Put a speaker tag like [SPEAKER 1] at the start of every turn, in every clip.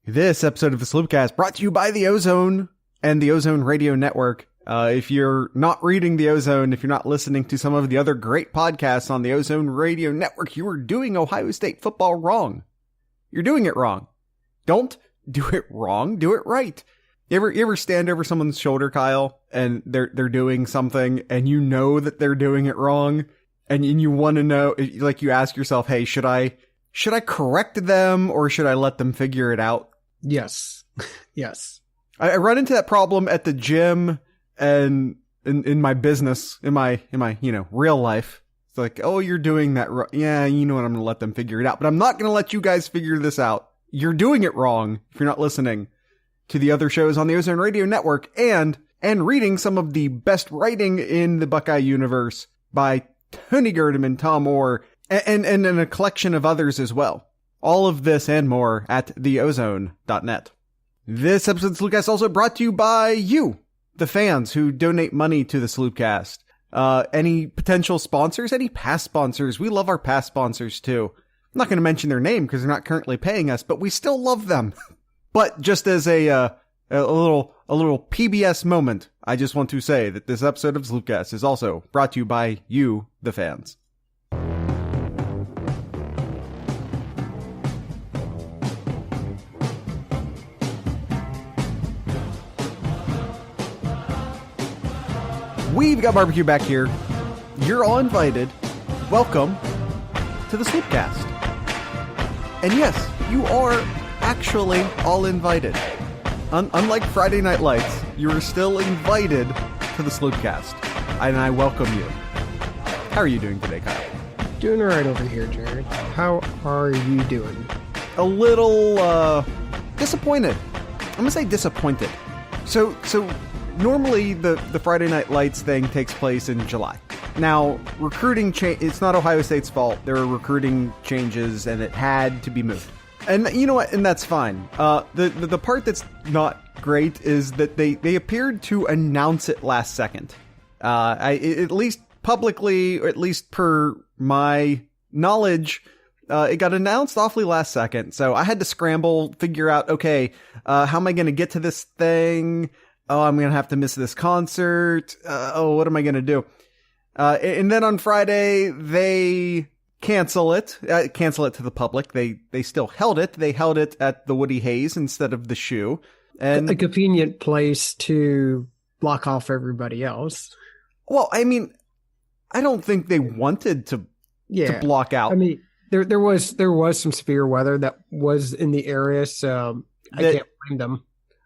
[SPEAKER 1] This episode of the Sloopcast brought to you by the Ozone and the Ozone Radio Network. If you're not reading the Ozone, if you're not listening to some of the other great podcasts on the Ozone Radio Network, you are doing Ohio State football wrong. You're doing it wrong. Don't do it wrong. Do it right. You ever stand over someone's shoulder, Kyle, and they're doing something and you know that they're doing it wrong, and you want to know, like you ask yourself, hey, should I correct them or should I let them figure it out?
[SPEAKER 2] Yes. Yes.
[SPEAKER 1] I run into that problem at the gym and in my business, in my real life. It's like, oh, you're doing that wrong. Yeah, you know what? I'm going to let them figure it out, but I'm not going to let you guys figure this out. You're doing it wrong if you're not listening to the other shows on the Ozone Radio Network and reading some of the best writing in the Buckeye universe by Tony Girdham and Tom Orr and a collection of others as well. All of this and more at theozone.net. This episode of the Sloopcast is also brought to you by you, the fans who donate money to the Sloopcast. Any potential sponsors, any past sponsors. We love our past sponsors too. I'm not going to mention their name because they're not currently paying us, but we still love them. But just as a little PBS moment, I just want to say that this episode of Sloopcast is also brought to you by you, the fans. We've got barbecue back here. You're all invited. Welcome to the Sloopcast. And yes, you are actually all invited. Unlike Friday Night Lights, you are still invited to the Sloopcast. And I welcome you. How are you doing today, Kyle?
[SPEAKER 2] Doing all right over here, Jared. How are you doing?
[SPEAKER 1] A little, disappointed. I'm gonna say disappointed. So normally the Friday Night Lights thing takes place in July. Now, recruiting it's not Ohio State's fault. There were recruiting changes and it had to be moved. And you know what? And that's fine. The part that's not great is that they appeared to announce it last second. At least publicly, or at least per my knowledge, it got announced awfully last second. So I had to scramble, figure out, okay, how am I going to get to this thing? Oh, I'm going to have to miss this concert. What am I going to do? And then on Friday, they cancel it to the public. They still held it. They held it at the Woody Hayes instead of the Shoe. And
[SPEAKER 2] a convenient place to block off everybody else.
[SPEAKER 1] Well, I mean, I don't think they wanted to block out.
[SPEAKER 2] I mean, there was some severe weather that was in the area, so I can't blame them.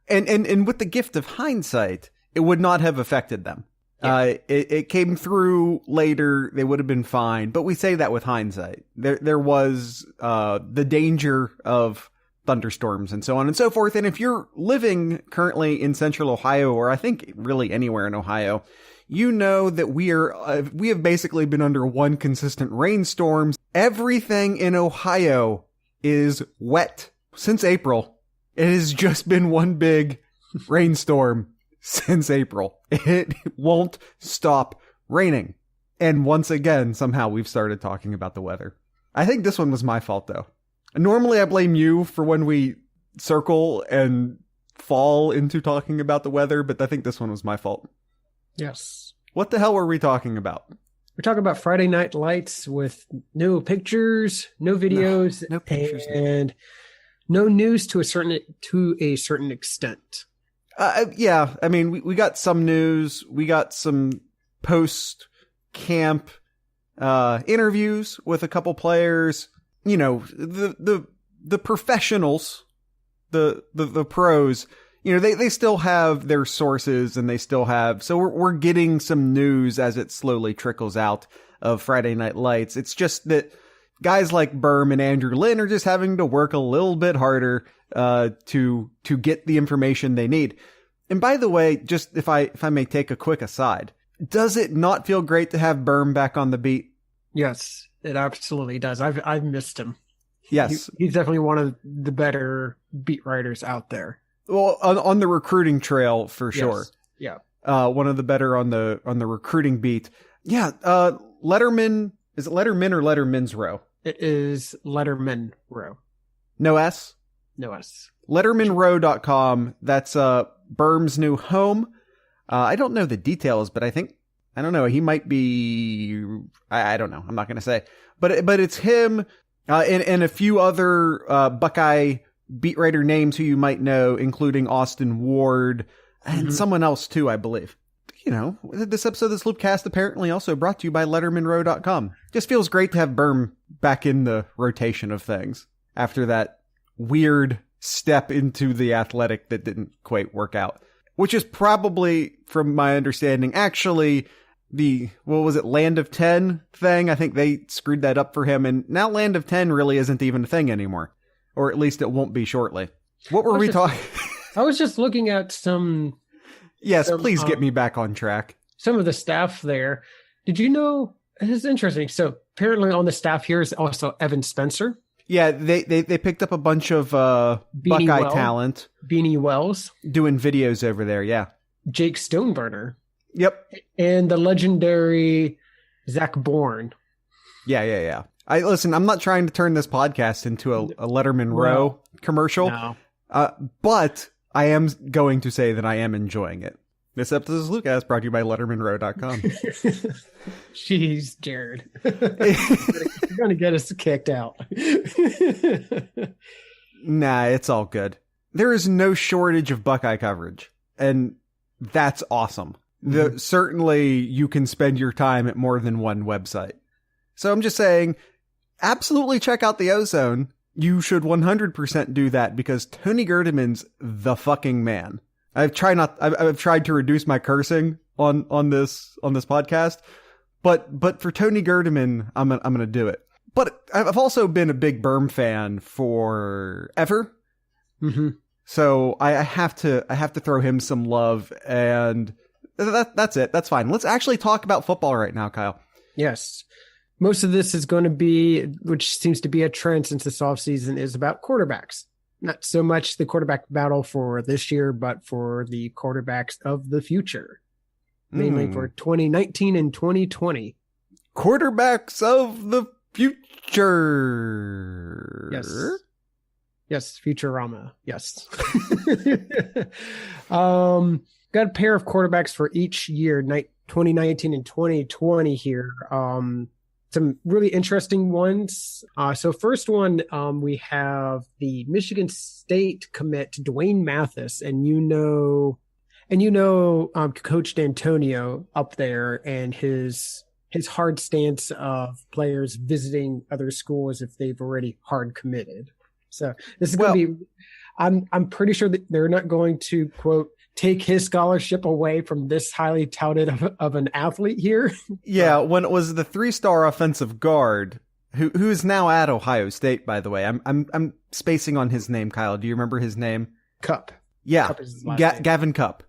[SPEAKER 1] And with the gift of hindsight, it would not have affected them. Yeah. It came through later. They would have been fine. But we say that with hindsight. There was the danger of thunderstorms and so on and so forth. And if you're living currently in central Ohio, or I think really anywhere in Ohio, you know that we have basically been under one consistent rainstorm. Everything in Ohio is wet since April. It has just been one big rainstorm since April. It won't stop raining. And once again, somehow we've started talking about the weather. I think this one was my fault, though. Normally, I blame you for when we circle and fall into talking about the weather, but I think this one was my fault.
[SPEAKER 2] Yes.
[SPEAKER 1] What the hell were we talking about?
[SPEAKER 2] We're talking about Friday Night Lights with no pictures, no videos,
[SPEAKER 1] no pictures,
[SPEAKER 2] and no news to a certain extent.
[SPEAKER 1] Yeah, I mean, we got some news. We got some post-camp interviews with a couple players. You know, the professionals, the pros. You know, they still have their sources, and they still have. So we're getting some news as it slowly trickles out of Friday Night Lights. It's just that guys like Berm and Andrew Lynn are just having to work a little bit harder to get the information they need. And by the way, just if I may take a quick aside, does it not feel great to have Berm back on the beat?
[SPEAKER 2] Yes, it absolutely does. I've missed him.
[SPEAKER 1] Yes,
[SPEAKER 2] he's definitely one of the better beat writers out there.
[SPEAKER 1] Well, on the recruiting trail for sure.
[SPEAKER 2] Yes. Yeah.
[SPEAKER 1] One of the better on the recruiting beat. Yeah. Letterman, is it Letterman or Letterman's Row?
[SPEAKER 2] It is Letterman Row.
[SPEAKER 1] No S?
[SPEAKER 2] No S.
[SPEAKER 1] LettermanRow.com. That's Berm's new home. I don't know the details, but I don't know. He might be. I don't know. I'm not going to say. But it's him and a few other Buckeye beat writer names who you might know, including Austin Ward and someone else too, I believe. You know, this episode of the Sloopcast apparently also brought to you by LettermanRow.com. Just feels great to have Berm back in the rotation of things after that weird step into the Athletic that didn't quite work out. Which is probably, from my understanding, actually what was it, Land of 10 thing? I think they screwed that up for him, and now Land of 10 really isn't even a thing anymore. Or at least it won't be shortly. What were we talking?
[SPEAKER 2] I was just looking at some...
[SPEAKER 1] Yes, please get me back on track.
[SPEAKER 2] Some of the staff there. Did you know, this is interesting, so apparently on the staff here is also Evan Spencer.
[SPEAKER 1] Yeah, they picked up a bunch of Buckeye talent.
[SPEAKER 2] Beanie Wells.
[SPEAKER 1] Doing videos over there, yeah.
[SPEAKER 2] Jake Stoneburner.
[SPEAKER 1] Yep.
[SPEAKER 2] And the legendary Zach Bourne.
[SPEAKER 1] Yeah. Listen, I'm not trying to turn this podcast into a Letterman Row commercial.
[SPEAKER 2] No.
[SPEAKER 1] But I am going to say that I am enjoying it. This episode is Lucas, brought to you by LettermanRow.com.
[SPEAKER 2] Jeez, Jared. You're going to get us kicked out.
[SPEAKER 1] Nah, it's all good. There is no shortage of Buckeye coverage, and that's awesome. Certainly, you can spend your time at more than one website. So I'm just saying, absolutely check out the Ozone. You should 100% do that because Tony Gerdeman's the fucking man. I've tried to reduce my cursing on this podcast, but for Tony Gerdeman, I'm gonna do it. But I've also been a big Berm fan forever. So I have to throw him some love, and that's it. That's fine. Let's actually talk about football right now, Kyle.
[SPEAKER 2] Yes. Most of this is going to be, which seems to be a trend since this offseason, is about quarterbacks. Not so much the quarterback battle for this year, but for the quarterbacks of the future. Mainly for 2019 and 2020.
[SPEAKER 1] Quarterbacks of the future.
[SPEAKER 2] Yes, Futurama. Yes. Got a pair of quarterbacks for each year, 2019 and 2020 here. Some really interesting ones. So first one, we have the Michigan State commit Dwayne Mathis, and Coach D'Antonio up there and his hard stance of players visiting other schools if they've already hard committed. So this is going to be, I'm pretty sure that they're not going to, quote, take his scholarship away from this highly touted of an athlete here.
[SPEAKER 1] Yeah, when it was the 3-star offensive guard who is now at Ohio State, by the way. I'm spacing on his name, Kyle. Do you remember his name?
[SPEAKER 2] Cupp.
[SPEAKER 1] Yeah,
[SPEAKER 2] Cupp is his last name.
[SPEAKER 1] Gavin Cupp.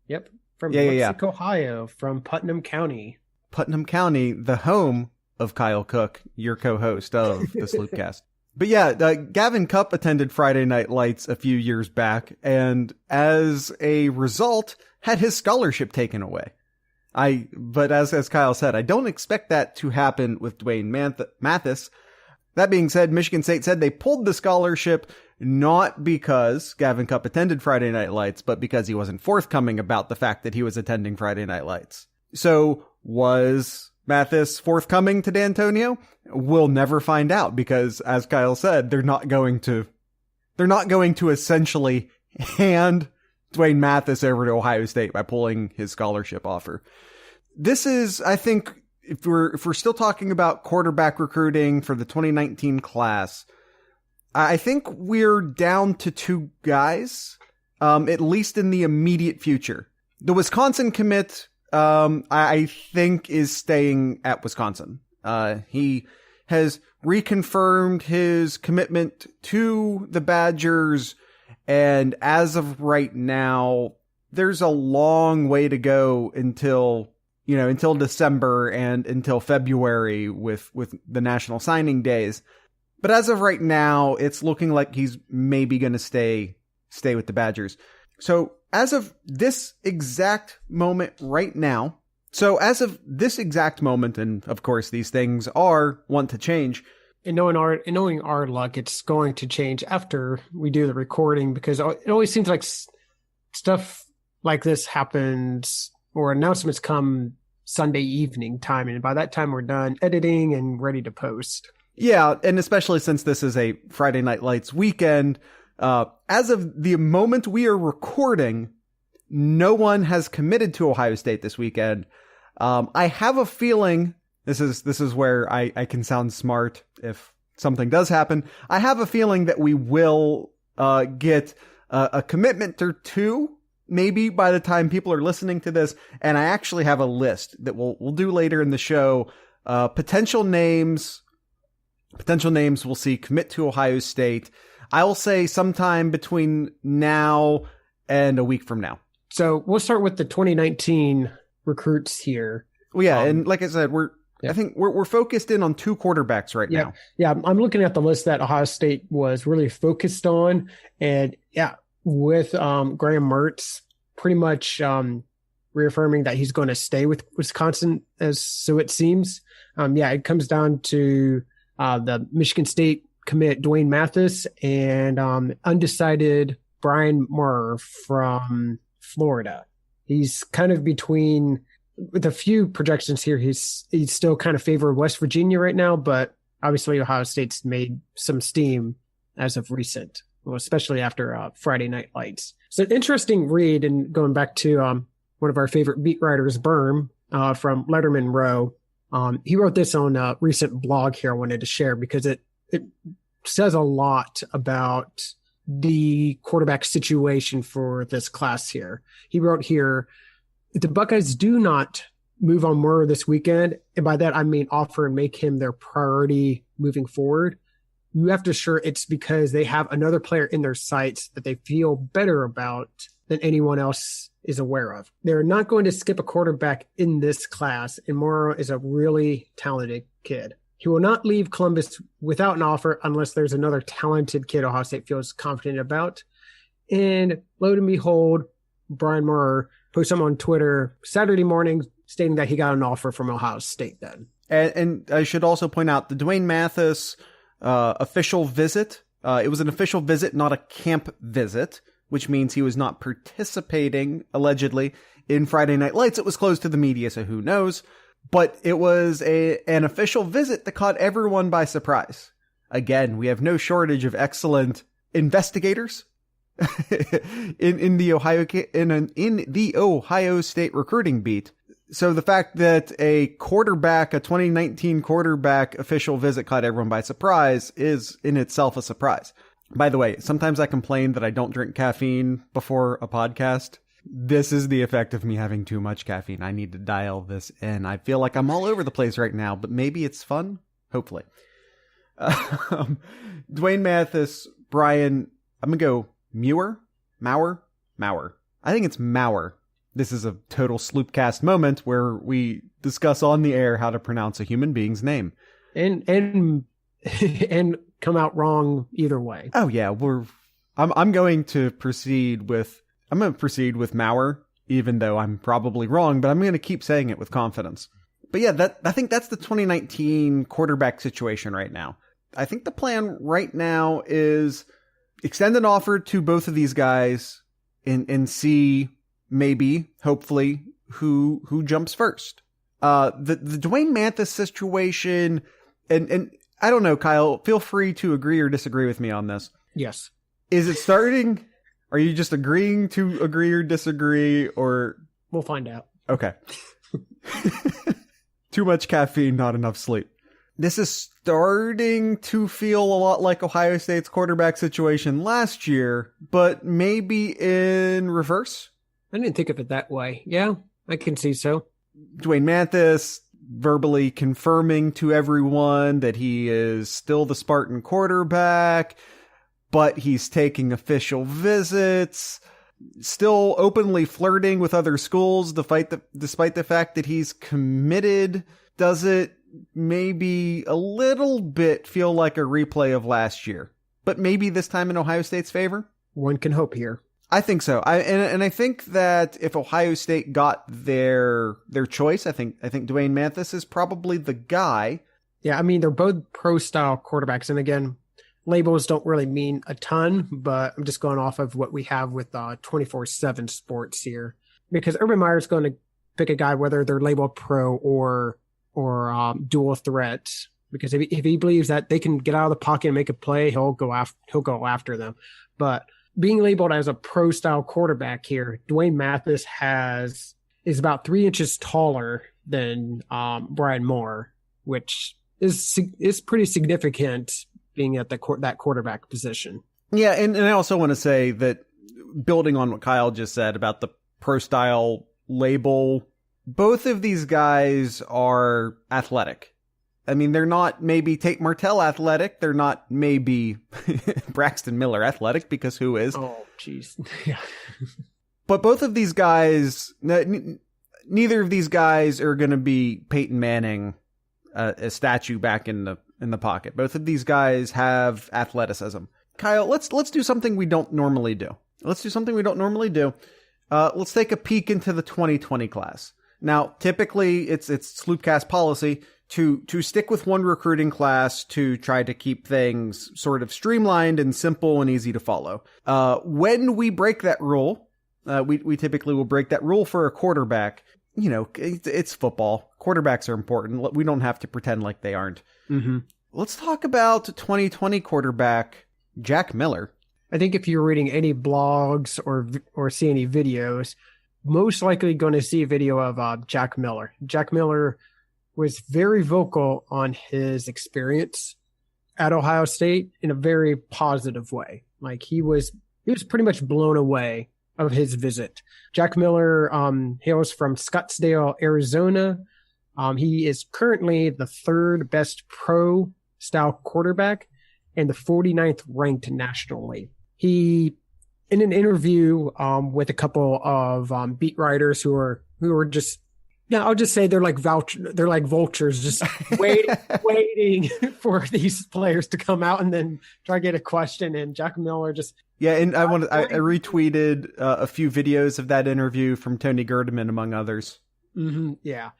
[SPEAKER 2] Yep, from Lexington, Ohio, from Putnam County.
[SPEAKER 1] Putnam County, the home of Kyle Cook, your co-host of the Sloopcast. But yeah, Gavin Cupp attended Friday Night Lights a few years back, and as a result, had his scholarship taken away. But as Kyle said, I don't expect that to happen with Dwayne Mathis. That being said, Michigan State said they pulled the scholarship not because Gavin Cupp attended Friday Night Lights, but because he wasn't forthcoming about the fact that he was attending Friday Night Lights. So was Mathis forthcoming to D'Antonio? We'll never find out because, as Kyle said, they're not going to essentially hand Dwayne Mathis over to Ohio State by pulling his scholarship offer. This is, I think, if we're still talking about quarterback recruiting for the 2019 class, I think we're down to 2 guys, at least in the immediate future. The Wisconsin commit, I think, is staying at Wisconsin. He has reconfirmed his commitment to the Badgers, and as of right now, there's a long way to go until December and until February with the national signing days. But as of right now, it's looking like he's maybe going to stay with the Badgers. So as of this exact moment right now, and of course these things want to change,
[SPEAKER 2] And knowing our luck, it's going to change after we do the recording, because it always seems like stuff like this happens, or announcements come Sunday evening time, and by that time we're done editing and ready to post.
[SPEAKER 1] Yeah, and especially since this is a Friday Night Lights weekend, as of the moment we are recording, no one has committed to Ohio State this weekend. I have a feeling this is where I can sound smart if something does happen. I have a feeling that we will get a commitment or two, maybe by the time people are listening to this. And I actually have a list that we'll do later in the show. Potential names we'll see commit to Ohio State. I will say sometime between now and a week from now.
[SPEAKER 2] So we'll start with the 2019 recruits here.
[SPEAKER 1] Well, yeah, and like I said, I think we're focused in on 2 quarterbacks right now.
[SPEAKER 2] Yeah, I'm looking at the list that Ohio State was really focused on, and with Graham Mertz pretty much reaffirming that he's going to stay with Wisconsin, as so it seems. It comes down to the Michigan State commit Dwayne Mathis and undecided Brian Murr from Florida. He's kind of between, with a few projections here, he's still kind of favored West Virginia right now, but obviously Ohio State's made some steam as of recent, well, especially after Friday Night Lights. So an interesting read, and going back to one of our favorite beat writers, Berm, from Letterman Row. He wrote this on a recent blog here I wanted to share, because it says a lot about the quarterback situation for this class here. He wrote here, if the Buckeyes do not move on Murr this weekend, and by that I mean offer and make him their priority moving forward, you have to assure it's because they have another player in their sights that they feel better about than anyone else is aware of. They're not going to skip a quarterback in this class, and Murr is a really talented kid. He will not leave Columbus without an offer unless there's another talented kid Ohio State feels confident about. And lo and behold, Brian Murr posted something on Twitter Saturday morning stating that he got an offer from Ohio State then.
[SPEAKER 1] And I should also point out the Dwayne Mathis official visit. It was an official visit, not a camp visit, which means he was not participating, allegedly, in Friday Night Lights. It was closed to the media, so who knows? But it was an official visit that caught everyone by surprise. Again, we have no shortage of excellent investigators in the Ohio State recruiting beat. So the fact that a 2019 quarterback official visit caught everyone by surprise is in itself a surprise. By the way, sometimes I complain that I don't drink caffeine before a podcast. This is the effect of me having too much caffeine. I need to dial this in. I feel like I'm all over the place right now, but maybe it's fun. Hopefully. Dwayne Mathis, Brian, I'm going to go Maurer. I think it's Maurer. This is a total Sloopcast moment where we discuss on the air how to pronounce a human being's name.
[SPEAKER 2] And come out wrong either way.
[SPEAKER 1] Oh yeah, I'm going to proceed with Maurer, even though I'm probably wrong, but I'm going to keep saying it with confidence. But yeah, I think that's the 2019 quarterback situation right now. I think the plan right now is extend an offer to both of these guys and see, maybe, hopefully, who jumps first. The Dwayne Mathis situation, and I don't know, Kyle, feel free to agree or disagree with me on this.
[SPEAKER 2] Yes.
[SPEAKER 1] Is it starting? Are you just agreeing to agree or disagree, or?
[SPEAKER 2] We'll find out.
[SPEAKER 1] Okay. Too much caffeine, not enough sleep. This is starting to feel a lot like Ohio State's quarterback situation last year, but maybe in reverse.
[SPEAKER 2] I didn't think of it that way. Yeah, I can see so.
[SPEAKER 1] Dwayne Mathis verbally confirming to everyone that he is still the Spartan quarterback, but he's taking official visits, still openly flirting with other schools despite the fact that he's committed. Does it maybe a little bit feel like a replay of last year, but maybe this time in Ohio State's favor?
[SPEAKER 2] One can hope here.
[SPEAKER 1] I think so. I think that if Ohio State got their choice, I think Dwayne Mathis is probably the guy.
[SPEAKER 2] Yeah, I mean, they're both pro-style quarterbacks. And again, labels don't really mean a ton, but I'm just going off of what we have with 24/7 Sports here. Because Urban Meyer's going to pick a guy, whether they're labeled pro or dual threat. Because if he believes that they can get out of the pocket and make a play, he'll go after them. But being labeled as a pro-style quarterback here, Dwayne Mathis is about 3 inches taller than Brian Moore, which is pretty significant being at that quarterback position.
[SPEAKER 1] Yeah, and I also want to say that, building on what Kyle just said about the pro-style label, both of these guys are athletic. I mean, they're not maybe Tate Martell athletic. They're not maybe Braxton Miller athletic, because who is?
[SPEAKER 2] Oh, jeez. Yeah.
[SPEAKER 1] But both of these guys, neither of these guys are going to be Peyton Manning, a statue back in the pocket. Both of these guys have athleticism. Kyle, let's do something we don't normally do. Let's take a peek into the 2020 class. Now, typically, it's Sloopcast policy to stick with one recruiting class to try to keep things sort of streamlined and simple and easy to follow. When we break that rule, we typically will break that rule for a quarterback. You know, it's football. Quarterbacks are important. We don't have to pretend like they aren't.
[SPEAKER 2] Mm-hmm.
[SPEAKER 1] Let's talk about 2020 quarterback Jack Miller.
[SPEAKER 2] I think if you're reading any blogs or see any videos, most likely going to see a video of Jack Miller. Jack Miller was very vocal on his experience at Ohio State in a very positive way. Like he was pretty much blown away of his visit. Jack Miller hails from Scottsdale, Arizona. He is currently the third best pro style quarterback and the 49th ranked nationally. He, in an interview with a couple of beat writers who are just, yeah, I'll just say they're like vultures, just waiting for these players to come out and then try to get a question. And Jack Miller just,
[SPEAKER 1] yeah, and I retweeted a few videos of that interview from Tony Gerdeman, among others.
[SPEAKER 2] Mm-hmm, yeah,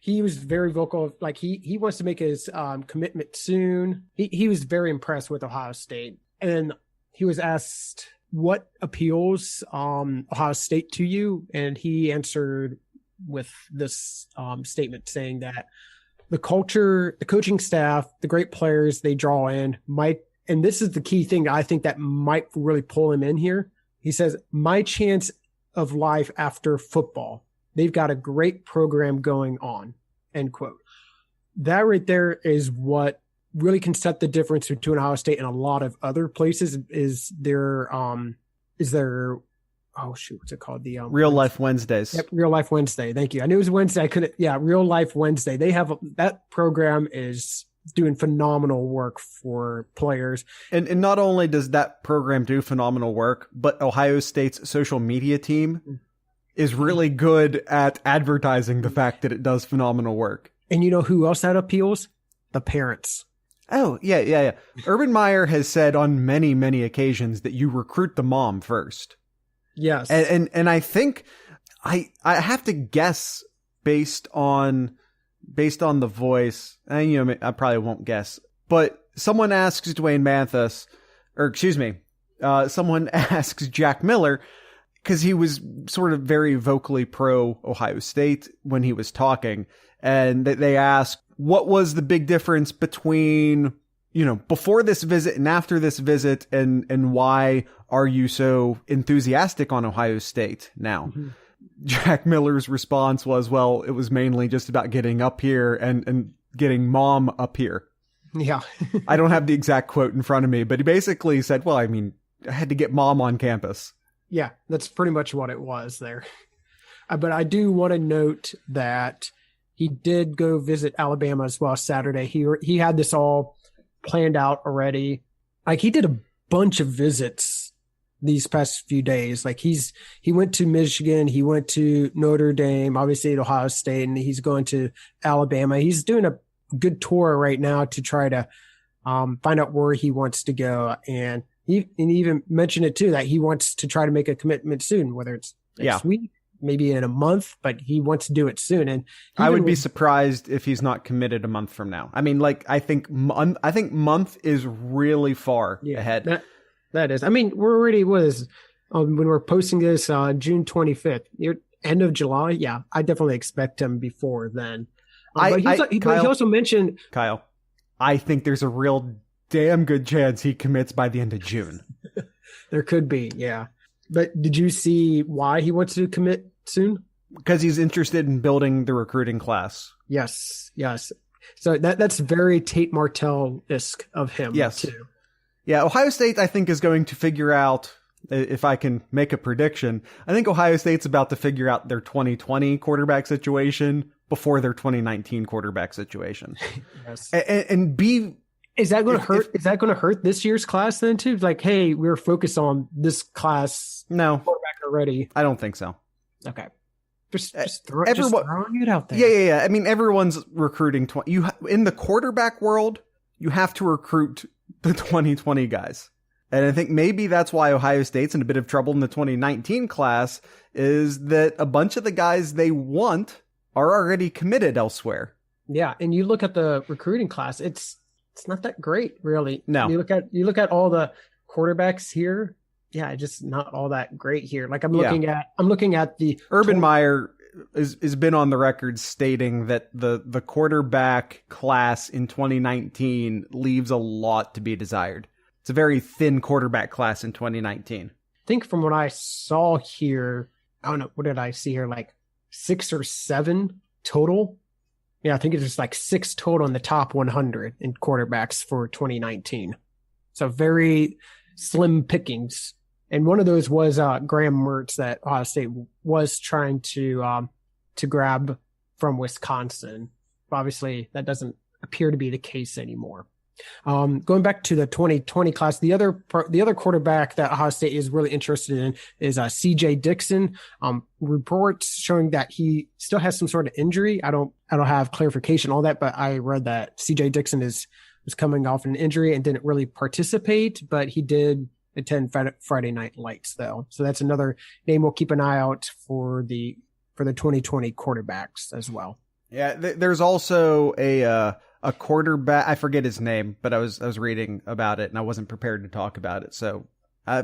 [SPEAKER 2] he was very vocal. Like he wants to make his commitment soon. He was very impressed with Ohio State, and he was asked what appeals Ohio State to you, and he answered with this statement saying that the culture, the coaching staff, the great players they draw in might, and this is the key thing I think that might really pull him in here. He says, my chance of life after football. They've got a great program going on, end quote. That right there is what really can set the difference between Ohio State and a lot of other places is their oh shoot, what's it called? The
[SPEAKER 1] Real Life Wednesdays.
[SPEAKER 2] Yep, Real Life Wednesday. Thank you. I knew it was Wednesday. Real Life Wednesday. They have that program is doing phenomenal work for players.
[SPEAKER 1] And not only does that program do phenomenal work, but Ohio State's social media team is really good at advertising the fact that it does phenomenal work.
[SPEAKER 2] And you know who else that appeals? The parents.
[SPEAKER 1] Oh, yeah. Urban Meyer has said on many, many occasions that you recruit the mom first.
[SPEAKER 2] Yes.
[SPEAKER 1] And I think I have to guess based on the voice, and you know, I probably won't guess, but someone asks Dwayne Mathis, someone asks Jack Miller, because he was sort of very vocally pro Ohio State when he was talking, and they asked, what was the big difference between, you know, before this visit and after this visit, and why are you so enthusiastic on Ohio State now? Mm-hmm. Jack Miller's response was, well, it was mainly just about getting up here and getting mom up here.
[SPEAKER 2] Yeah.
[SPEAKER 1] I don't have the exact quote in front of me, but he basically said, well, I mean, I had to get mom on campus.
[SPEAKER 2] Yeah, that's pretty much what it was there. But I do want to note that he did go visit Alabama as well Saturday. He had this all planned out already. Like he did a bunch of visits these past few days. Like he went to Michigan, he went to Notre Dame, obviously at Ohio State, and he's going to Alabama. He's doing a good tour right now to try to find out where he wants to go. And he even mentioned it too, that he wants to try to make a commitment soon, whether it's next week maybe in a month, but he wants to do it soon. And
[SPEAKER 1] I would be surprised if he's not committed a month from now. I mean, like, I think month is really far ahead.
[SPEAKER 2] That is. I mean, we're already when we're posting this June 25th, end of July. Yeah, I definitely expect him before then. But he also mentioned,
[SPEAKER 1] Kyle, I think there's a real damn good chance he commits by the end of June.
[SPEAKER 2] There could be, yeah. But did you see why he wants to commit soon?
[SPEAKER 1] Because he's interested in building the recruiting class.
[SPEAKER 2] Yes. So that's very Tate Martell-esque of him, too.
[SPEAKER 1] Yeah, Ohio State, I think, is going to figure out, if I can make a prediction, I think Ohio State's about to figure out their 2020 quarterback situation before their 2019 quarterback situation.
[SPEAKER 2] Yes.
[SPEAKER 1] And B...
[SPEAKER 2] Is that going to hurt? Is that going to hurt this year's class then too? Like, hey, we're focused on this class.
[SPEAKER 1] No,
[SPEAKER 2] quarterback already.
[SPEAKER 1] I don't think so.
[SPEAKER 2] Okay, just throwing it out there.
[SPEAKER 1] Yeah. I mean, everyone's recruiting. In the quarterback world, you have to recruit the 2020 guys, and I think maybe that's why Ohio State's in a bit of trouble in the 2019 class. Is that a bunch of the guys they want are already committed elsewhere?
[SPEAKER 2] Yeah, and you look at the recruiting class, it's not that great, really.
[SPEAKER 1] No.
[SPEAKER 2] You look at all the quarterbacks here. Yeah, just not all that great here. Like I'm looking at the
[SPEAKER 1] Urban Meyer has been on the record stating that the quarterback class in 2019 leaves a lot to be desired. It's a very thin quarterback class in 2019.
[SPEAKER 2] I think from what I saw here, I don't know, what did I see here? Like 6 or 7 total. Yeah, I think it's just like 6 total in the top 100 in quarterbacks for 2019. So very slim pickings. And one of those was Graham Mertz that Ohio State was trying to grab from Wisconsin. Obviously, that doesn't appear to be the case anymore. Going back to the 2020 class, the other quarterback that Ohio State is really interested in is C.J. Dixon. Reports showing that he still has some sort of injury. I don't have clarification on all that, but I read that C.J. Dixon was coming off an injury and didn't really participate, but he did attend Friday Night Lights though. So that's another name we'll keep an eye out for the 2020 quarterbacks as well.
[SPEAKER 1] Yeah, there's also a quarterback, I forget his name, but I was reading about it and I wasn't prepared to talk about it. So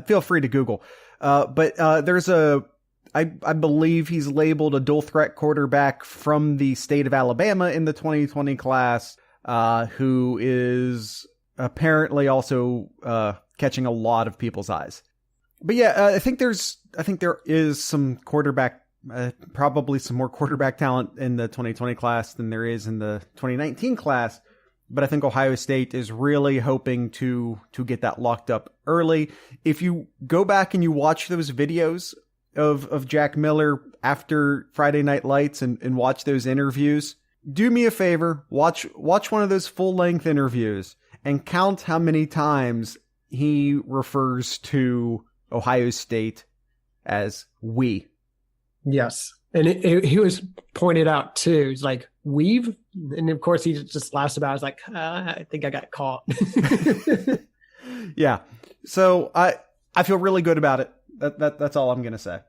[SPEAKER 1] feel free to Google. But there's I believe he's labeled a dual threat quarterback from the state of Alabama in the 2020 class, who is apparently also catching a lot of people's eyes. But yeah, I think there is some quarterback, probably some more quarterback talent in the 2020 class than there is in the 2019 class. But I think Ohio State is really hoping to get that locked up early. If you go back and you watch those videos of Jack Miller after Friday Night Lights and watch those interviews, do me a favor, watch one of those full-length interviews and count how many times he refers to Ohio State as we.
[SPEAKER 2] Yes. And he was pointed out too. He's like, we've, and of course he just laughs about it. It's like, I think I got caught.
[SPEAKER 1] Yeah. So I feel really good about it. That's all I'm going to say.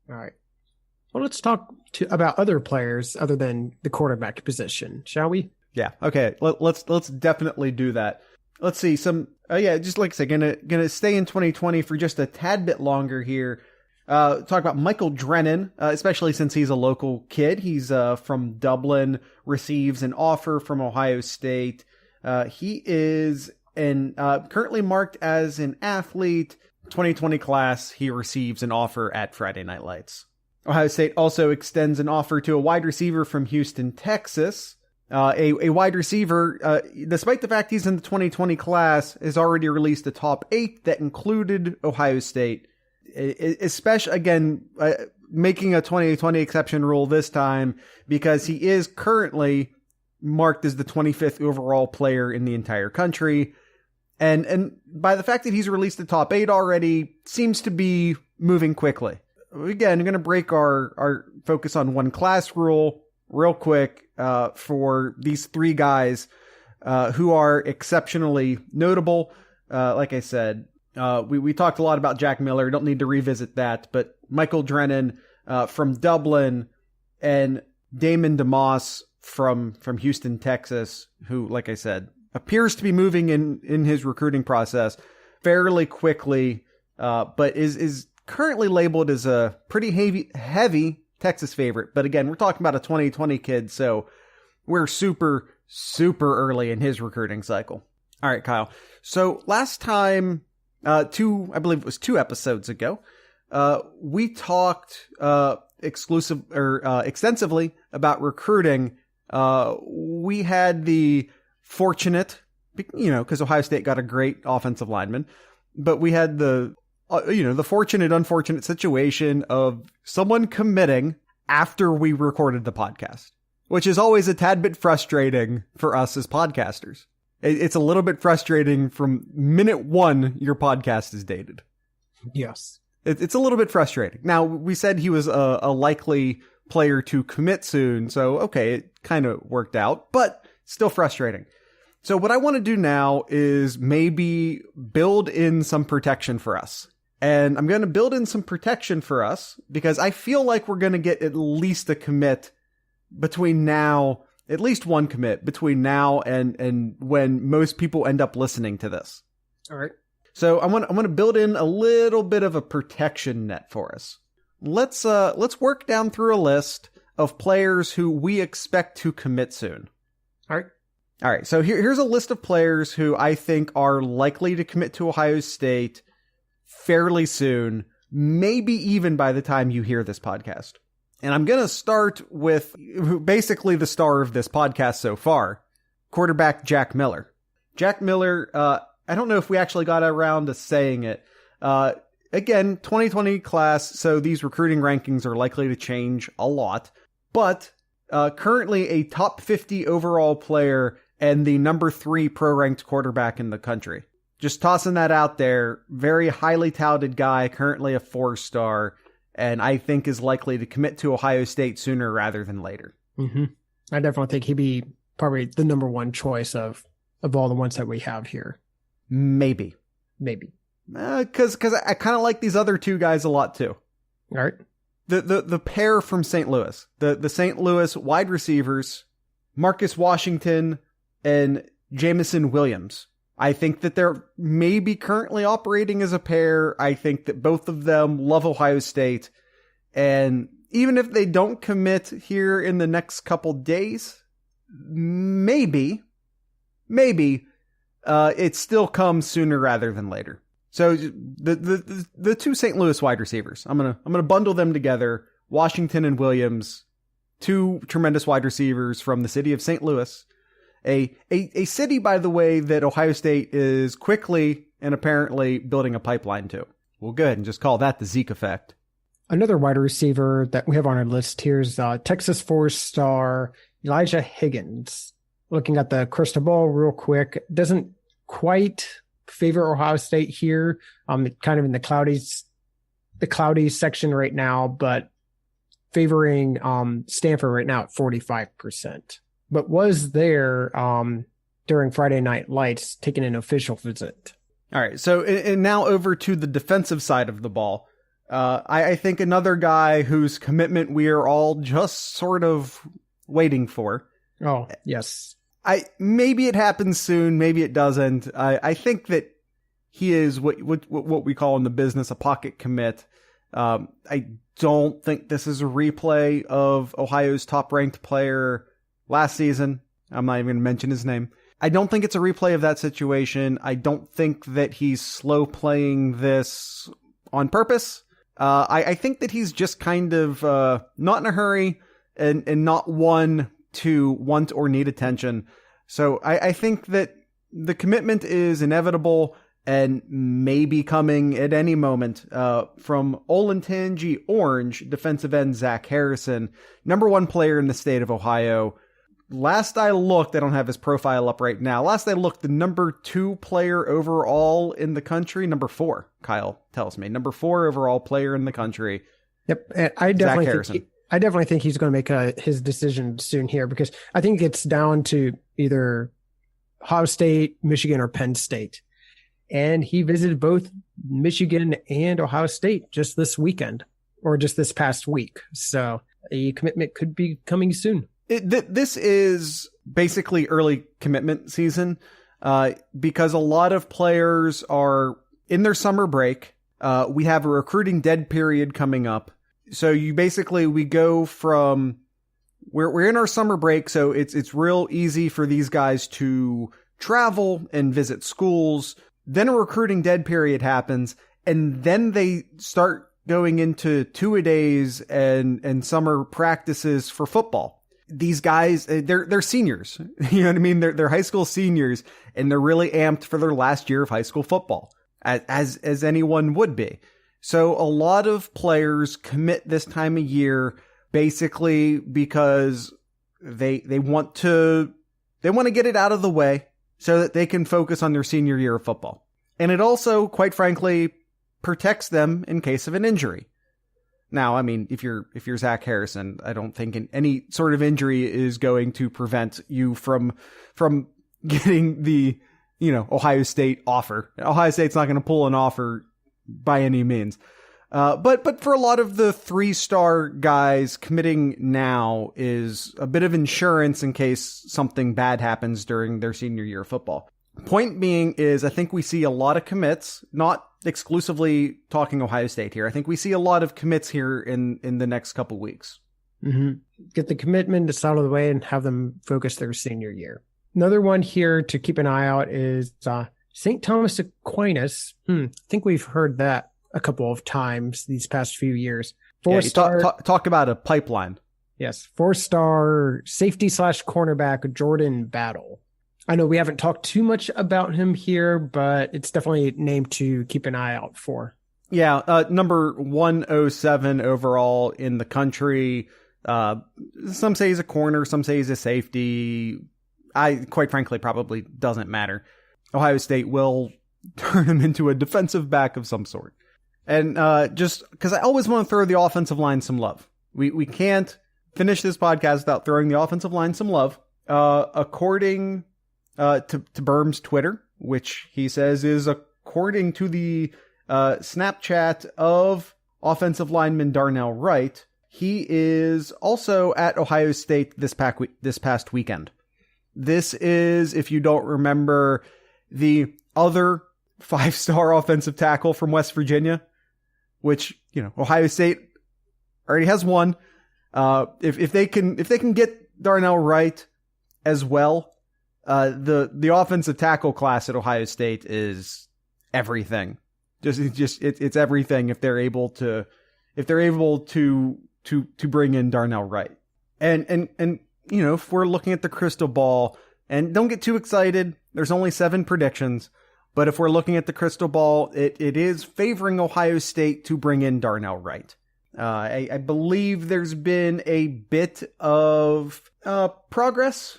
[SPEAKER 2] All right. Well, let's talk about other players other than the quarterback position, shall we? Yeah.
[SPEAKER 1] Okay. Let's definitely do that. Let's see some. Just like I said, gonna stay in 2020 for just a tad bit longer here. Talk about Michael Drennan, especially since he's a local kid. He's from Dublin, receives an offer from Ohio State. He is currently marked as an athlete. 2020 class, he receives an offer at Friday Night Lights. Ohio State also extends an offer to a wide receiver from Houston, Texas. A wide receiver, despite the fact he's in the 2020 class, has already released a top 8 that included Ohio State. Especially, again, making a 2020 exception rule this time because he is currently marked as the 25th overall player in the entire country. And by the fact that he's released the top 8 already, seems to be moving quickly. Again, I'm going to break our focus on one class rule real quick for these 3 guys who are exceptionally notable. Like I said, we talked a lot about Jack Miller. Don't need to revisit that. But Michael Drennan, from Dublin, and Damon DeMoss from Houston, Texas, who, like I said, appears to be moving in his recruiting process fairly quickly, but is currently labeled as a pretty heavy Texas favorite. But again, we're talking about a 2020 kid, so we're super, super early in his recruiting cycle. All right, Kyle. So last time, I believe it was 2 episodes ago, we talked extensively about recruiting. We had the fortunate, because Ohio State got a great offensive lineman, but we had the fortunate, unfortunate situation of someone committing after we recorded the podcast, which is always a tad bit frustrating for us as podcasters. It's a little bit frustrating from minute 1 your podcast is dated.
[SPEAKER 2] Yes.
[SPEAKER 1] It's a little bit frustrating. Now, we said he was a likely player to commit soon, so okay, it kind of worked out, but still frustrating. So what I want to do now is maybe build in some protection for us. And I'm going to build in some protection for us because I feel like we're going to get at least a commit between now, at least one commit between now and when most people end up listening to this.
[SPEAKER 2] All right.
[SPEAKER 1] So I'm going to build in a little bit of a protection net for us. Let's work down through a list of players who we expect to commit soon.
[SPEAKER 2] All right.
[SPEAKER 1] All right. So here's a list of players who I think are likely to commit to Ohio State fairly soon, maybe even by the time you hear this podcast. And I'm going to start with basically the star of this podcast so far, quarterback Jack Miller. Jack Miller, I don't know if we actually got around to saying it. Again, 2020 class, so these recruiting rankings are likely to change a lot. But currently a top 50 overall player and the number 3 pro-ranked quarterback in the country. Just tossing that out there. Very highly touted guy, currently a 4-star, and I think is likely to commit to Ohio State sooner rather than later.
[SPEAKER 2] Mm-hmm. I definitely think he'd be probably the number 1 choice of all the ones that we have here.
[SPEAKER 1] Maybe. Because I kind of like these other 2 guys a lot too.
[SPEAKER 2] All right.
[SPEAKER 1] The pair from St. Louis, the St. Louis wide receivers, Marcus Washington and Jamison Williams. I think that they're maybe currently operating as a pair. I think that both of them love Ohio State. And even if they don't commit here in the next couple days, maybe it still comes sooner rather than later. So the 2 St. Louis wide receivers, I'm gonna bundle them together. Washington and Williams, 2 tremendous wide receivers from the city of St. Louis. A city, by the way, that Ohio State is quickly and apparently building a pipeline to. We'll go ahead and just call that the Zeke effect.
[SPEAKER 2] Another wide receiver that we have on our list here is Texas 4-star Elijah Higgins. Looking at the crystal ball real quick, doesn't quite favor Ohio State here. Kind of in the cloudy section right now, but favoring Stanford right now at 45%. But was there during Friday Night Lights taking an official visit.
[SPEAKER 1] All right, so and now over to the defensive side of the ball. I think another guy whose commitment we are all just sort of waiting for.
[SPEAKER 2] Oh, yes.
[SPEAKER 1] Maybe it happens soon, maybe it doesn't. I think that he is what we call in the business a pocket commit. I don't think this is a replay of Ohio's top-ranked player last season. I'm not even going to mention his name. I don't think it's a replay of that situation. I don't think that he's slow playing this on purpose. I think that he's just kind of not in a hurry and not one to want or need attention. So I think that the commitment is inevitable and maybe coming at any moment from Olentangy Orange, defensive end Zach Harrison, number one player in the state of Ohio. Last I looked, I don't have his profile up right now. Last I looked, the number 2 player overall in the country, number 4, Kyle tells me, number 4 overall player in the country.
[SPEAKER 2] Yep, and I definitely think he's going to make his decision soon here, because I think it's down to either Ohio State, Michigan, or Penn State. And he visited both Michigan and Ohio State just this weekend. or just this past week. So a commitment could be coming soon.
[SPEAKER 1] This is basically early commitment season because a lot of players are in their summer break. We have a recruiting dead period coming up. So we go from we're in our summer break. So it's real easy for these guys to travel and visit schools. Then a recruiting dead period happens, and then they start going into two-a-days and summer practices for football. These guys, they're seniors. You know what I mean? They're high school seniors, and they're really amped for their last year of high school football, as anyone would be. So a lot of players commit this time of year basically because they want to get it out of the way so that they can focus on their senior year of football. And it also, quite frankly, protects them in case of an injury. Now, I mean, if you're Zach Harrison, I don't think any sort of injury is going to prevent you from getting the, Ohio State offer. Ohio State's not going to pull an offer by any means. But for a lot of the 3-star guys, committing now is a bit of insurance in case something bad happens during their senior year of football. Point being is I think we see a lot of commits, not exclusively talking Ohio State here. I think we see a lot of commits here in the next couple weeks.
[SPEAKER 2] Mm-hmm. Get the commitment out of the way and have them focus their senior year. Another one here to keep an eye out is St. Thomas Aquinas. I think we've heard that a couple of times these past few years. 4-star,
[SPEAKER 1] talk about a pipeline.
[SPEAKER 2] Yes, 4-star safety / cornerback Jordan Battle. I know we haven't talked too much about him here, but it's definitely a name to keep an eye out for.
[SPEAKER 1] Yeah, number 107 overall in the country. Some say he's a corner, some say he's a safety. Quite frankly, probably doesn't matter. Ohio State will turn him into a defensive back of some sort. And just because I always want to throw the offensive line some love. We can't finish this podcast without throwing the offensive line some love. According to Berm's Twitter, which he says is according to the Snapchat of offensive lineman Darnell Wright, he is also at Ohio State this past weekend. This is, if you don't remember, the other 5-star offensive tackle from West Virginia, which, Ohio State already has one. If they can get Darnell Wright as well, the offensive tackle class at Ohio State is everything. It's everything if they're able to bring in Darnell Wright. And if we're looking at the crystal ball, and don't get too excited, there's only 7 predictions, but if we're looking at the crystal ball, it is favoring Ohio State to bring in Darnell Wright. I believe there's been a bit of progress.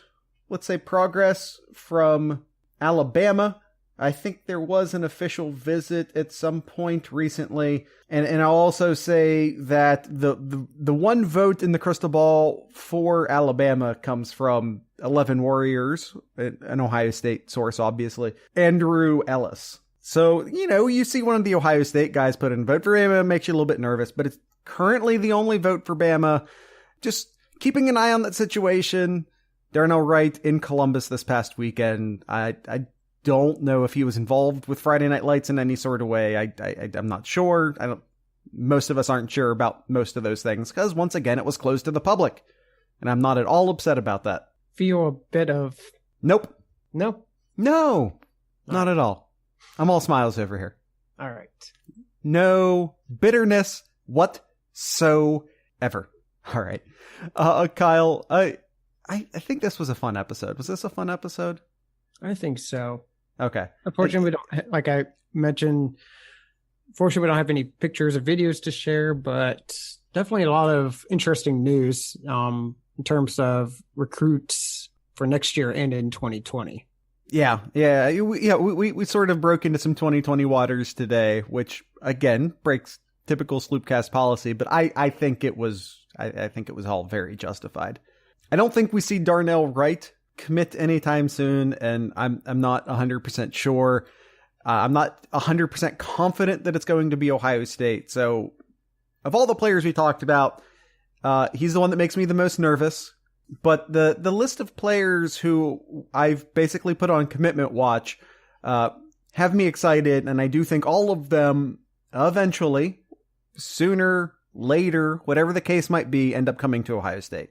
[SPEAKER 1] Let's say progress from Alabama. I think there was an official visit at some point recently. And I'll also say that the one vote in the crystal ball for Alabama comes from 11 Warriors, an Ohio State source, obviously, Andrew Ellis. So, you see one of the Ohio State guys put in a vote for Bama, makes you a little bit nervous, but it's currently the only vote for Bama. Just keeping an eye on that situation. Darnell Wright in Columbus this past weekend. I don't know if he was involved with Friday Night Lights in any sort of way. I'm not sure. Most of us aren't sure about most of those things because once again, it was closed to the public, and I'm not at all upset about that.
[SPEAKER 2] Feel a bit of
[SPEAKER 1] nope.
[SPEAKER 2] No,
[SPEAKER 1] not at all. I'm all smiles over here.
[SPEAKER 2] All right.
[SPEAKER 1] No bitterness whatsoever. All right. Kyle, I think this was a fun episode. Was this a fun episode?
[SPEAKER 2] I think so.
[SPEAKER 1] Okay.
[SPEAKER 2] Unfortunately, we don't, like I mentioned, fortunately, we don't have any pictures or videos to share, but definitely a lot of interesting news in terms of recruits for next year and in 2020.
[SPEAKER 1] Yeah. We sort of broke into some 2020 waters today, which again breaks typical Sloopcast policy, but I think it was all very justified. I don't think we see Darnell Wright commit anytime soon, and I'm not 100% sure. I'm not 100% confident that it's going to be Ohio State. So of all the players we talked about, he's the one that makes me the most nervous. But the list of players who I've basically put on commitment watch have me excited, and I do think all of them eventually, sooner, later, whatever the case might be, end up coming to Ohio State.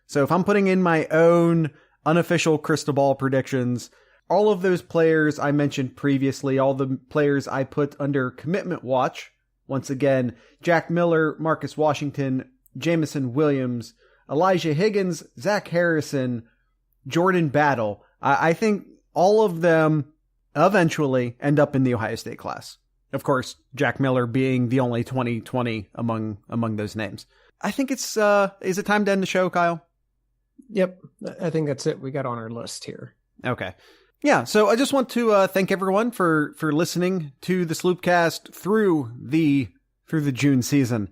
[SPEAKER 1] So if I'm putting in my own unofficial crystal ball predictions, all of those players I mentioned previously, all the players I put under commitment watch, once again, Jack Miller, Marcus Washington, Jamison Williams, Elijah Higgins, Zach Harrison, Jordan Battle, I think all of them eventually end up in the Ohio State class. Of course, Jack Miller being the only 2020 among those names. I think is it time to end the show, Kyle?
[SPEAKER 2] Yep, I think that's it. We got on our list here.
[SPEAKER 1] Okay. Yeah, so I just want to thank everyone for listening to the Sloopcast through the June season.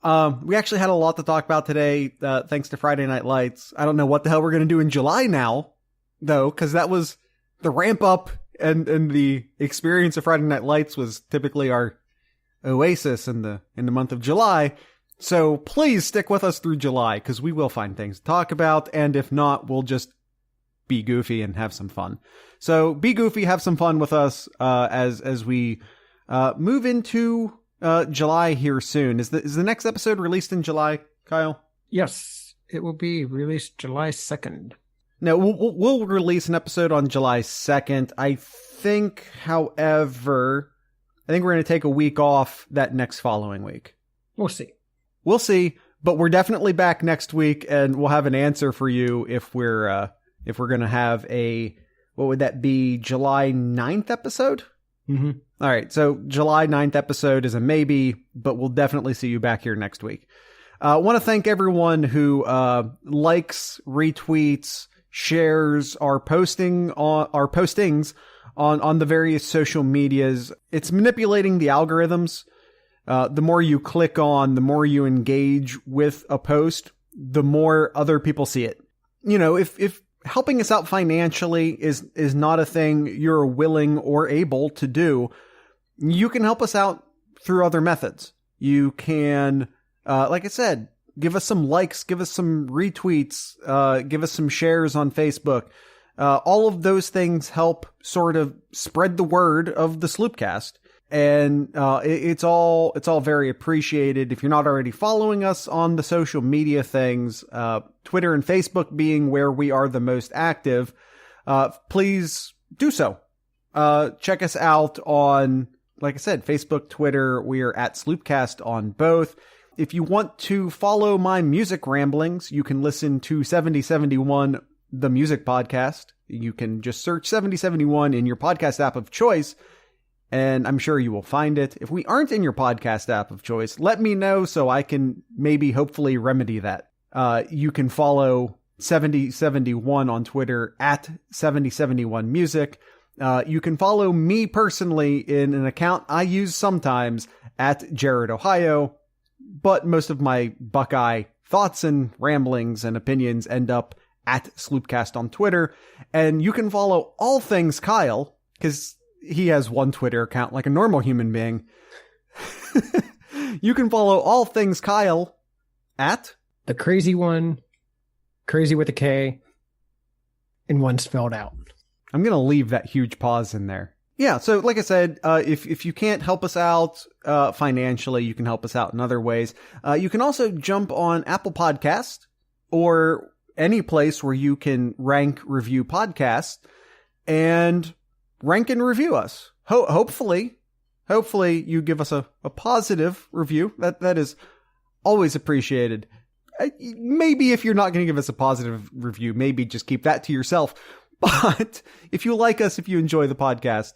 [SPEAKER 1] We actually had a lot to talk about today, thanks to Friday Night Lights. I don't know what the hell we're going to do in July now, though, because that was the ramp up and the experience of Friday Night Lights was typically our oasis in the month of July. So please stick with us through July, because we will find things to talk about, and if not, we'll just be goofy and have some fun. So be goofy, have some fun with us as we move into July here soon. Is the next episode released in July, Kyle?
[SPEAKER 2] Yes, it will be released July 2nd.
[SPEAKER 1] No, we'll release an episode on July 2nd. I think, however, we're going to take a week off that next following week.
[SPEAKER 2] We'll see.
[SPEAKER 1] We'll see, but we're definitely back next week, and we'll have an answer for you if we're going to have what would that be, July 9th episode?
[SPEAKER 2] Mm-hmm.
[SPEAKER 1] All right, so July 9th episode is a maybe, but we'll definitely see you back here next week. I want to thank everyone who likes, retweets, shares our postings on the various social medias. It's manipulating the algorithms. The more you click on, the more you engage with a post, the more other people see it. You know, if helping us out financially is not a thing you're willing or able to do, you can help us out through other methods. You can, like I said, give us some likes, give us some retweets, give us some shares on Facebook. All of those things help sort of spread the word of the Sloopcast. And it's all very appreciated. If you're not already following us on the social media things, Twitter and Facebook being where we are the most active, please do so. Check us out on, like I said, Facebook, Twitter. We are at Sloopcast on both. If you want to follow my music ramblings, you can listen to 7071, the music podcast. You can just search 7071 in your podcast app of choice, and I'm sure you will find it. If we aren't in your podcast app of choice, let me know so I can maybe hopefully remedy that. You can follow 7071 on Twitter at 7071music. You can follow me personally in an account I use sometimes at Jared Ohio, but most of my Buckeye thoughts and ramblings and opinions end up at Sloopcast on Twitter. And you can follow all things Kyle, because he has one Twitter account like a normal human being. You can follow all things Kyle at
[SPEAKER 2] The Crazy One, crazy with a K, and one spelled out.
[SPEAKER 1] I'm going to leave that huge pause in there. Yeah, so like I said, if you can't help us out financially, you can help us out in other ways. You can also jump on Apple Podcast or any place where you can rank, review podcasts, and rank and review us. Hopefully you give us a positive review. That is always appreciated. Maybe if you're not going to give us a positive review, maybe just keep that to yourself. But if you like us, if you enjoy the podcast,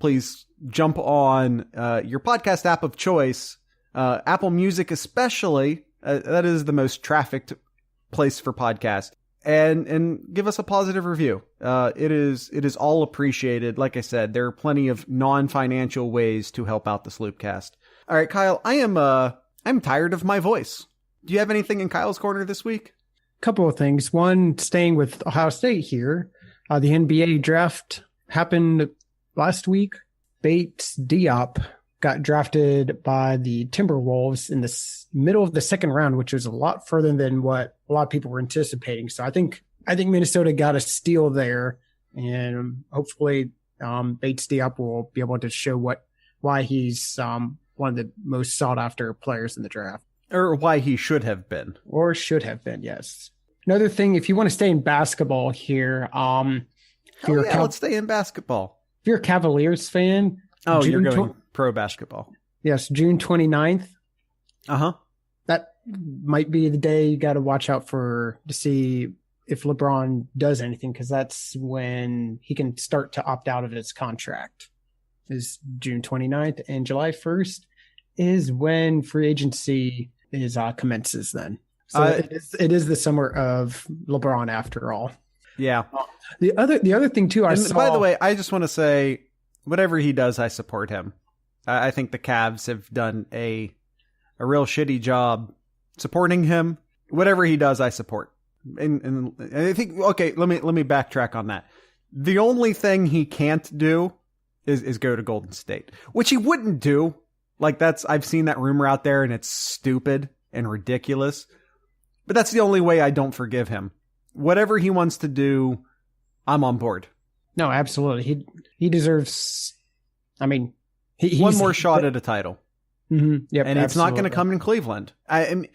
[SPEAKER 1] please jump on your podcast app of choice, Apple Music especially. That is the most trafficked place for podcasts, and give us a positive review. It is all appreciated. Like I said, there are plenty of non-financial ways to help out the Sloopcast. All right, Kyle, I'm tired of my voice. Do you have anything in Kyle's Corner this week?
[SPEAKER 2] Couple of things. One, staying with Ohio State here, the NBA draft happened last week. Bates Diop got drafted by the Timberwolves in the middle of the second round, which was a lot further than what a lot of people were anticipating. So I think Minnesota got a steal there, and hopefully Bates Diop will be able to show why he's one of the most sought after players in the draft.
[SPEAKER 1] Or why he should have been.
[SPEAKER 2] Or should have been, yes. Another thing, if you want to stay in basketball here,
[SPEAKER 1] let's stay in basketball.
[SPEAKER 2] If you're a Cavaliers fan.
[SPEAKER 1] Oh, you're going pro basketball.
[SPEAKER 2] Yes, June 29th.
[SPEAKER 1] Uh-huh.
[SPEAKER 2] That might be the day you got to watch out to see if LeBron does anything, because that's when he can start to opt out of his contract. Is June 29th, and July 1st is when free agency commences then. So it is the summer of LeBron after all.
[SPEAKER 1] Yeah.
[SPEAKER 2] The other thing too,
[SPEAKER 1] by the way, I just want to say, whatever he does, I support him. I think the Cavs have done a real shitty job supporting him. Whatever he does, I support. And I think, okay, let me backtrack on that. The only thing he can't do is go to Golden State, which he wouldn't do. Like I've seen that rumor out there, and it's stupid and ridiculous. But that's the only way I don't forgive him. Whatever he wants to do, I'm on board.
[SPEAKER 2] No, absolutely. He deserves. I mean,
[SPEAKER 1] he's one more shot at a title.
[SPEAKER 2] Mm-hmm, yep,
[SPEAKER 1] and it's not going to come in Cleveland. I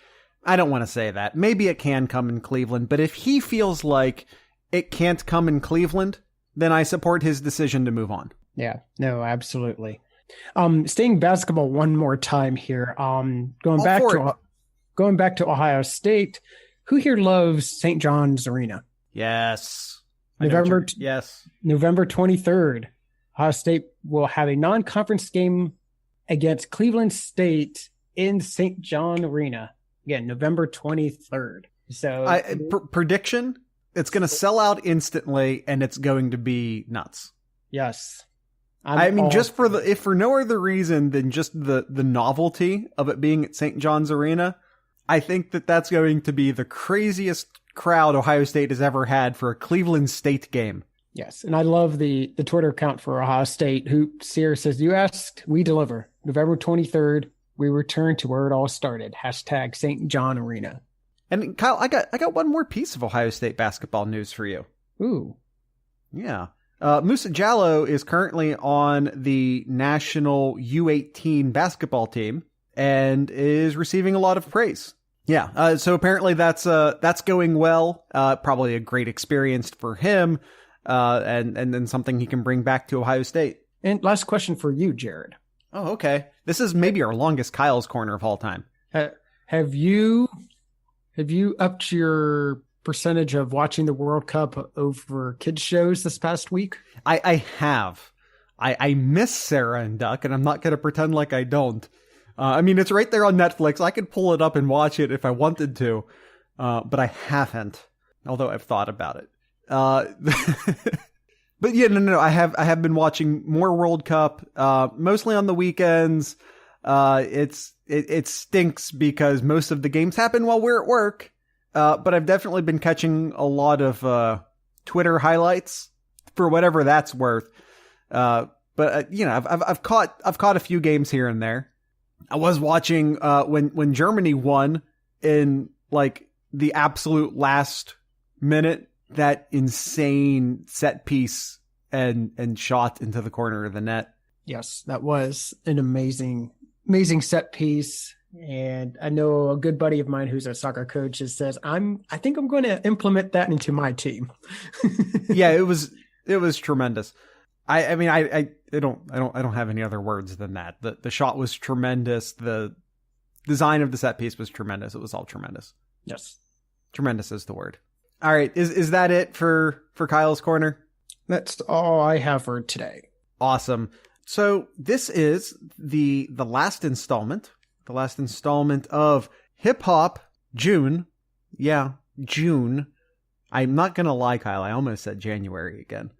[SPEAKER 1] don't want to say that. Maybe it can come in Cleveland, but if he feels like it can't come in Cleveland, then I support his decision to move on.
[SPEAKER 2] Yeah, no, absolutely. Staying basketball one more time here. Going back to Ohio State. Who here loves St. John's Arena?
[SPEAKER 1] Yes.
[SPEAKER 2] November 23rd. Ohio State will have a non-conference game against Cleveland State in St. John Arena. Again, November 23rd. So
[SPEAKER 1] prediction, it's going to sell out instantly, and it's going to be nuts.
[SPEAKER 2] Yes.
[SPEAKER 1] Just if for no other reason than just the novelty of it being at St. John's Arena, I think that's going to be the craziest crowd Ohio State has ever had for a Cleveland State game.
[SPEAKER 2] Yes, and I love the Twitter account for Ohio State, who Sierra says, "You asked, we deliver. November 23rd, we return to where it all started. # St. John Arena."
[SPEAKER 1] And Kyle, I got one more piece of Ohio State basketball news for you.
[SPEAKER 2] Ooh.
[SPEAKER 1] Yeah. Musa Jallow is currently on the national U18 basketball team and is receiving a lot of praise. Yeah. So apparently that's going well. Probably a great experience for him. And then something he can bring back to Ohio State.
[SPEAKER 2] And last question for you, Jared.
[SPEAKER 1] Oh, okay. This is maybe our longest Kyle's Corner of all time.
[SPEAKER 2] Have you upped your percentage of watching the World Cup over kids shows this past week?
[SPEAKER 1] I have. I miss Sarah and Duck, and I'm not going to pretend like I don't. It's right there on Netflix. I could pull it up and watch it if I wanted to, but I haven't, although I've thought about it. But yeah, no. I have been watching more World Cup, mostly on the weekends. It stinks because most of the games happen while we're at work. But I've definitely been catching a lot of Twitter highlights for whatever that's worth. I've caught a few games here and there. I was watching when Germany won in like the absolute last minute, that insane set piece and shot into the corner of the net.
[SPEAKER 2] Yes, that was an amazing set piece. And I know a good buddy of mine who's a soccer coach says, I think I'm going to implement that into my team.
[SPEAKER 1] Yeah, it was tremendous. I don't have any other words than that. The shot was tremendous. The design of the set piece was tremendous. It was all tremendous.
[SPEAKER 2] Yes.
[SPEAKER 1] Tremendous is the word. All right. Is that it for Kyle's Corner?
[SPEAKER 2] That's all I have for today.
[SPEAKER 1] Awesome. So this is the last installment. The last installment of Hip Hop June. Yeah, June. I'm not going to lie, Kyle. I almost said January again.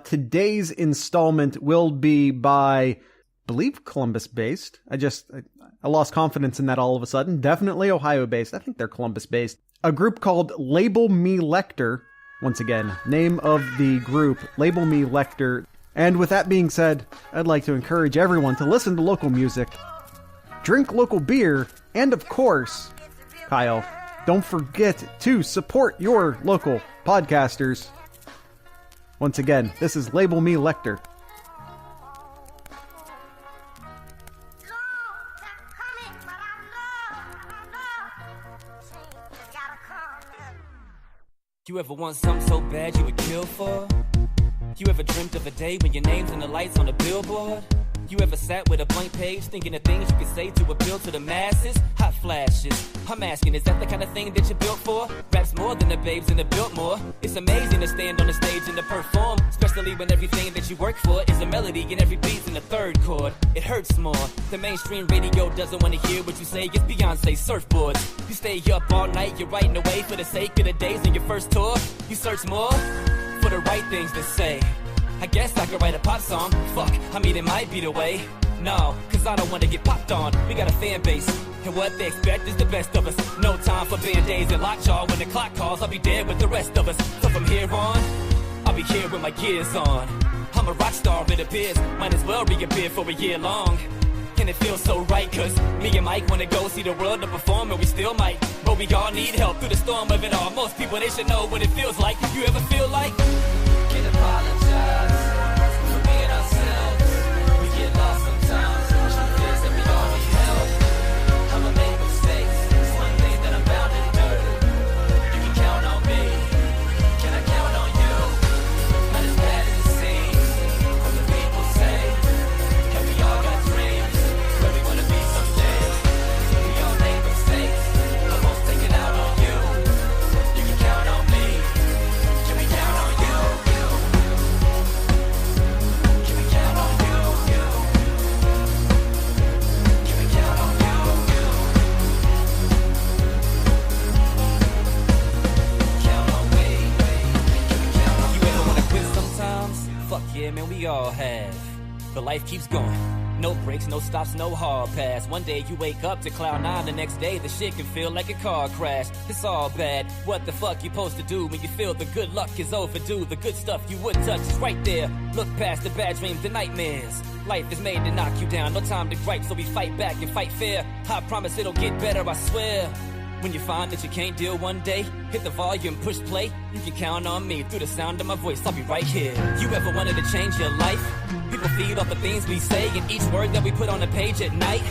[SPEAKER 1] Today's installment will be by, I believe, Columbus-based. I lost confidence in that all of a sudden. Definitely Ohio-based. I think they're Columbus-based. A group called Label Me Lecter. Once again, name of the group, Label Me Lecter. And with that being said, I'd like to encourage everyone to listen to local music, drink local beer, and of course, Kyle, don't forget to support your local podcasters. Once again, this is Label Me Lecter.
[SPEAKER 3] You ever want something so bad you would kill for? You ever dreamt of a day when your name's in the lights on the billboard? You ever sat with a blank page thinking of things you could say to appeal to the masses? Hot flashes. I'm asking, is that the kind of thing that you're built for? Raps more than the babes and the built more. It's amazing to stand on the stage and to perform, especially when everything that you work for is a melody and every beat's in the third chord. It hurts more. The mainstream radio doesn't want to hear what you say. It's Beyonce surfboards. You stay up all night, you're writing away for the sake of the days in your first tour. You search more for the right things to say. I guess I could write a pop song. Fuck, I mean it might be the way. No, cause I don't wanna get popped on. We got a fan base, and what they expect is the best of us. No time for band-aids and lockjaw. When the clock calls, I'll be dead with the rest of us. So from here on, I'll be here with my gears on. I'm a rock star, it appears. Might as well reappear for a year long. And it feels so right, cause me and Mike wanna go see the world to perform, and we still might. But we all need help through the storm of it all. Most people, they should know what it feels like. You ever feel like can't apologize for being ourselves? We get lost sometimes. Truth is that we all need help. I'ma make mistakes. It's one thing that I'm bound to do. You can count on me. Can I count on you? Not as bad as it seems. What the people say. And we all got dreams where we wanna be someday. We all make mistakes. I won't take it out on you. You can count on me. Can we count on you? Fuck yeah, man, we all have. But life keeps going. No breaks, no stops, no hard pass. One day you wake up to cloud nine, the next day the shit can feel like a car crash. It's all bad. What the fuck you supposed to do when you feel the good luck is overdue? The good stuff you would touch is right there. Look past the bad dreams, the nightmares. Life is made to knock you down. No time to gripe, so we fight back and fight fair. I promise it'll get better, I swear. When you find that you can't deal one day, hit the volume, push play. You can count on me through the sound of my voice. I'll be right here. You ever wanted to change your life? People feed off the things we say and each word that we put on the page at night.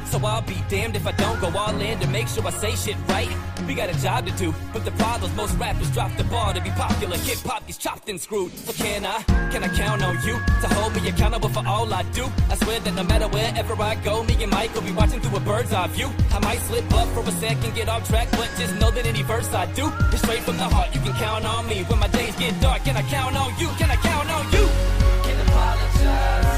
[SPEAKER 3] So I'll be damned if I don't go all in to make sure I say shit right. We got a job to do, but the problem's most rappers drop the ball to be popular. Hip-hop gets chopped and screwed. So can I count on you to hold me accountable for all I do? I swear that no matter wherever I go, me and Mike will be watching through a bird's eye view. I might slip up for a second, get off track, but just know that any verse I do is straight from the heart. You can count on me when my days get dark. Can I count on you? Can I count on you? Can't apologize